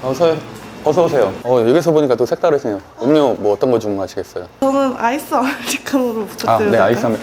어서 오세요. 여기서 보니까 또 색다르시네요. 음료 뭐 어떤 거 주문하시겠어요? 저는 아이스 아메리카노로 부탁드려요. 네,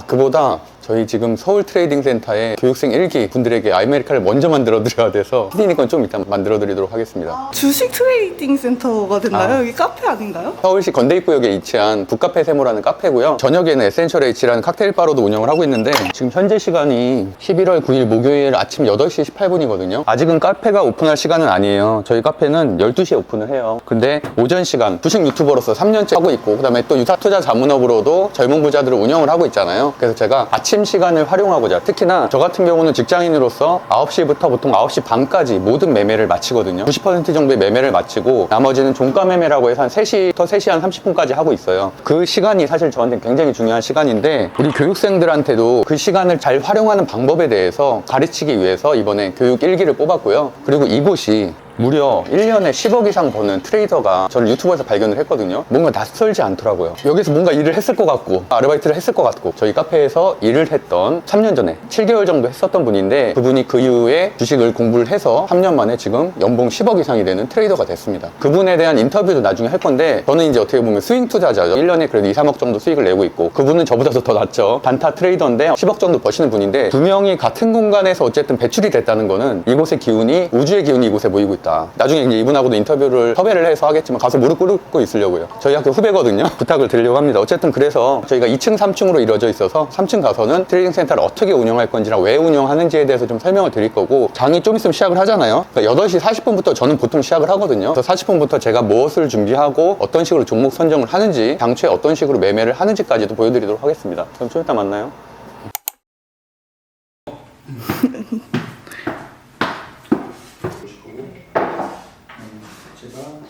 그보다 저희 지금 서울 트레이딩 센터에 교육생 1기 분들에게 아메리카를 먼저 만들어 드려야 돼서 피디님 건 좀 이따 만들어 드리도록 하겠습니다. 주식 트레이딩 센터가 됐나요? 여기 카페 아닌가요? 서울시 건대입구역에 위치한 북카페 세모라는 카페고요. 저녁에는 에센셜 H라는 칵테일 바로도 운영을 하고 있는데 지금 현재 시간이 11월 9일 목요일 아침 8시 18분이거든요. 아직은 카페가 오픈할 시간은 아니에요. 저희 카페는 12시에 오픈을 해요. 근데 오전 시간 주식 유튜버로서 3년째 하고 있고 그다음에 또 유사투자 자문업으로도 젊은 부자들을 운영을 하고 있잖아요. 그래서 제가 아침 시간을 활용하고자 특히나 저 같은 경우는 직장인으로서 9시부터 보통 9시 반까지 모든 매매를 마치거든요. 90% 정도의 매매를 마치고 나머지는 종가 매매라고 해서 한 3시부터 3시 한 30분까지 하고 있어요. 그 시간이 사실 저한테 굉장히 중요한 시간인데 우리 교육생들한테도 그 시간을 잘 활용하는 방법에 대해서 가르치기 위해서 이번에 교육 1기를 뽑았고요. 그리고 이곳이 무려 1년에 10억 이상 버는 트레이더가 저를 유튜브에서 발견을 했거든요. 뭔가 낯설지 않더라고요. 여기서 뭔가 일을 했을 것 같고 아르바이트를 했을 것 같고 저희 카페에서 일을 했던 3년 전에 7개월 정도 했었던 분인데 그분이 그 이후에 주식을 공부를 해서 3년 만에 지금 연봉 10억 이상이 되는 트레이더가 됐습니다. 그분에 대한 인터뷰도 나중에 할 건데 저는 이제 어떻게 보면 스윙 투자자죠. 1년에 그래도 2, 3억 정도 수익을 내고 있고 그분은 저보다도 더 낫죠. 단타 트레이더인데 10억 정도 버시는 분인데 두 명이 같은 공간에서 어쨌든 배출이 됐다는 거는 이곳의 기운이 우주의 기운이 이곳에 모이고 있다. 나중에 이제 이분하고도 인터뷰를 섭외를 해서 하겠지만 가서 무릎 꿇고 있으려고요. 저희 학교 후배거든요. 부탁을 드리려고 합니다. 어쨌든 그래서 저희가 2층, 3층으로 이루어져 있어서 3층 가서는 트레이딩 센터를 어떻게 운영할 건지랑 왜 운영하는지에 대해서 좀 설명을 드릴 거고 장이 좀 있으면 시작을 하잖아요. 그러니까 8시 40분부터 저는 보통 시작을 하거든요. 그래서 40분부터 제가 무엇을 준비하고 어떤 식으로 종목 선정을 하는지 당초에 어떤 식으로 매매를 하는지까지도 보여드리도록 하겠습니다. 그럼 좀 이따 만나요.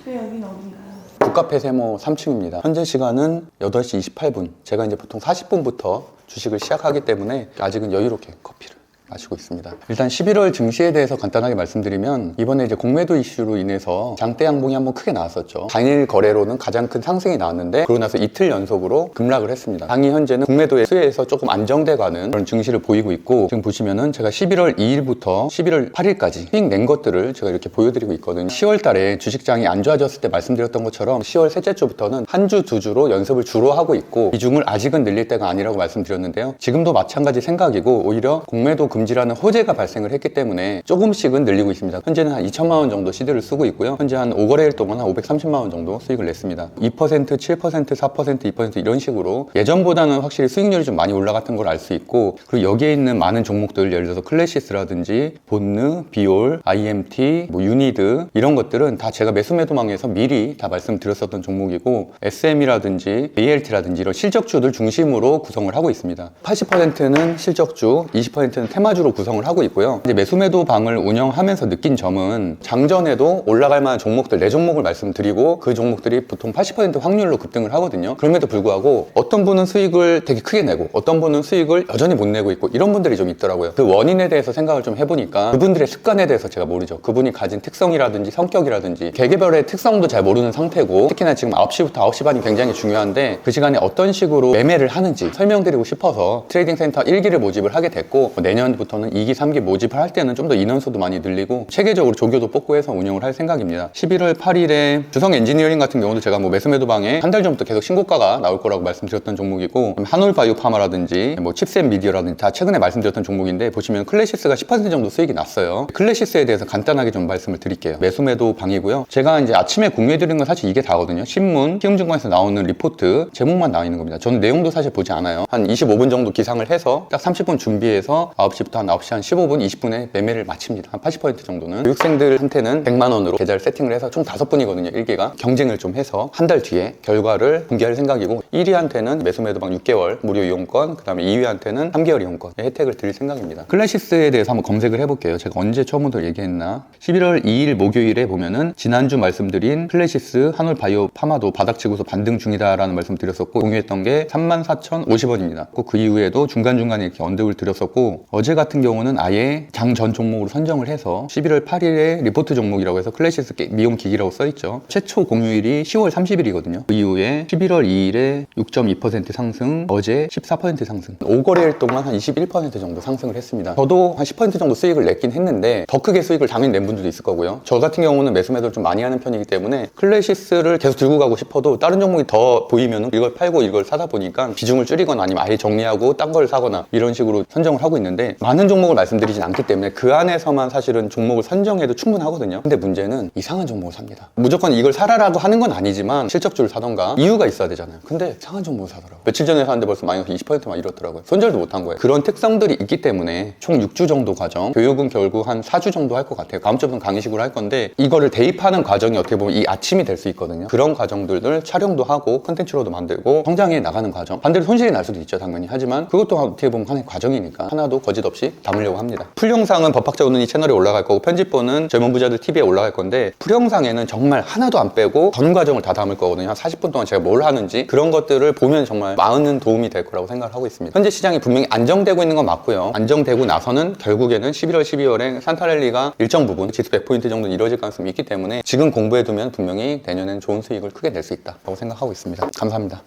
여기는 어딘가요? 북카페 세모 3층입니다. 현재 시간은 8시 28분. 제가 이제 보통 40분부터 주식을 시작하기 때문에 아직은 여유롭게 커피를 마시고 있습니다. 일단 11월 증시에 대해서 간단하게 말씀드리면 이번에 이제 공매도 이슈로 인해서 장대 양봉이 한번 크게 나왔었죠. 단일 거래로는 가장 큰 상승이 나왔는데 그러고 나서 이틀 연속으로 급락을 했습니다. 당이 현재는 공매도의 수혜에서 조금 안정돼가는 그런 증시를 보이고 있고 지금 보시면은 제가 11월 2일부터 11월 8일까지 수익 낸 것들을 제가 이렇게 보여드리고 있거든요. 10월 달에 주식장이 안 좋아졌을 때 말씀드렸던 것처럼 10월 셋째 주부터는 한 주, 두 주로 연습을 주로 하고 있고 비중을 아직은 늘릴 때가 아니라고 말씀드렸는데요. 지금도 마찬가지 생각이고 오히려 공매도 금지라는 호재가 발생을 했기 때문에 조금씩은 늘리고 있습니다. 현재는 한 2천만 원 정도 시드를 쓰고 있고요. 현재 한 5거래일 동안 한 530만 원 정도 수익을 냈습니다. 2%, 7%, 4%, 2% 이런 식으로 예전보다는 확실히 수익률이 좀 많이 올라갔던 걸 알 수 있고 그리고 여기에 있는 많은 종목들 예를 들어서 클래시스라든지 본느, 비올, IMT, 유니드 이런 것들은 다 제가 매수매도망에서 미리 다 말씀드렸었던 종목이고 SM이라든지 ALT라든지 이런 실적주들 중심으로 구성을 하고 있습니다. 80%는 실적주, 20%는 테마주로 구성을 하고 있고요. 이제 매수매도 방을 운영하면서 느낀 점은 장전에도 올라갈 만한 종목들 4종목을 말씀드리고 그 종목들이 보통 80% 확률로 급등을 하거든요. 그럼에도 불구하고 어떤 분은 수익을 되게 크게 내고 어떤 분은 수익을 여전히 못 내고 있고 이런 분들이 좀 있더라고요. 그 원인에 대해서 생각을 좀 해보니까 그분들의 습관에 대해서 제가 모르죠. 그분이 가진 특성이라든지 성격이라든지 개개별의 특성도 잘 모르는 상태고 특히나 지금 9시부터 9시 반이 굉장히 중요한데 그 시간에 어떤 식으로 매매를 하는지 설명드리고 싶어서 트레이딩 센터 1기를 모집을 하게 됐고 내년부터는 2기, 3기 모집을 할 때는 좀 더 인원수도 많이 늘리고 체계적으로 조교도 뽑고 해서 운영을 할 생각입니다. 11월 8일에 주성 엔지니어링 같은 경우도 제가 매수매도 방에 한 달 전부터 계속 신고가가 나올 거라고 말씀드렸던 종목이고 한올바이오파마라든지 칩셋 미디어라든지 다 최근에 말씀드렸던 종목인데 보시면 클래시스가 10% 정도 수익이 났어요. 클래시스에 대해서 간단하게 좀 말씀을 드릴게요. 매수매도 방이고요. 제가 이제 아침에 공유해드린 건 사실 이게 다거든요. 신문, 키움증권에서 나오는 리포트 제목만 나와 있는 겁니다. 저는 내용도 사실 보지 않아요. 한 25분 정도 기상을 해서 딱 30분 준비해서 9시부터 한 9시 한 15분, 20분에 매매를 마칩니다. 한 80% 정도는. 교육생들한테는 100만 원으로 계좌를 세팅을 해서 총 5분이거든요. 1기가. 경쟁을 좀 해서 한 달 뒤에 결과를 공개할 생각이고 1위한테는 매수매도방 6개월 무료 이용권, 그 다음에 2위한테는 3개월 이용권 혜택을 드릴 생각입니다. 클래시스에 대해서 한번 검색을 해볼게요. 제가 언제 처음부터 얘기했나. 11월 2일 목요일에 보면은 지난주 말씀드린 클래시스 한올바이오 파마도 바닥치고서 반등 중이다라는 말씀 드렸었고 공유했던 게 34,050원입니다. 그 이후에도 중간중간에 이렇게 언급을 드렸었고 어제 어제 같은 경우는 아예 장 전 종목으로 선정을 해서 11월 8일에 리포트 종목이라고 해서 클래시스 미용 기기라고 써있죠. 최초 공휴일이 10월 30일이거든요. 그 이후에 11월 2일에 6.2% 상승, 어제 14% 상승. 5거래일 동안 한 21% 정도 상승을 했습니다. 저도 한 10% 정도 수익을 냈긴 했는데 더 크게 수익을 당연히 낸 분들도 있을 거고요. 저 같은 경우는 매수 매도를 좀 많이 하는 편이기 때문에 클래시스를 계속 들고 가고 싶어도 다른 종목이 더 보이면 이걸 팔고 이걸 사다 보니까 비중을 줄이거나 아니면 아예 정리하고 딴 걸 사거나 이런 식으로 선정을 하고 있는데, 많은 종목을 말씀드리진 않기 때문에 그 안에서만 사실은 종목을 선정해도 충분하거든요. 근데 문제는 이상한 종목을 삽니다. 무조건 이걸 사라라고 하는 건 아니지만 실적주를 사던가 이유가 있어야 되잖아요. 근데 이상한 종목을 사더라고요. 며칠 전에 샀는데 벌써 마이너스 20%막 이렇더라고요. 손절도 못한 거예요. 그런 특성들이 있기 때문에 총 6주 정도 과정, 교육은 결국 한 4주 정도 할 것 같아요. 다음 주부터는 강의식으로 할 건데, 이거를 대입하는 과정이 어떻게 보면 이 아침이 될 수 있거든요. 그런 과정들을 촬영도 하고 컨텐츠로도 만들고 성장해 나가는 과정, 반대로 손실이 날 수도 있죠 당연히. 하지만 그것도 어떻게 보면 하나의 과정이니까 하나도 거짓 없이 담으려고 합니다. 풀 영상은 법학자 오는 이 채널에 올라갈 거고, 편집본은 젊은 부자들 TV에 올라갈 건데, 풀 영상에는 정말 하나도 안 빼고 전 과정을 다 담을 거거든요. 한 40분 동안 제가 뭘 하는지 그런 것들을 보면 정말 많은 도움이 될 거라고 생각을 하고 있습니다. 현재 시장이 분명히 안정되고 있는 건 맞고요. 안정되고 나서는 결국에는 11월, 12월에 산타랠리가 일정 부분 지수 100포인트 정도 이루어질 가능성이 있기 때문에 지금 공부해두면 분명히 내년엔 좋은 수익을 크게 낼 수 있다고 생각하고 있습니다. 감사합니다.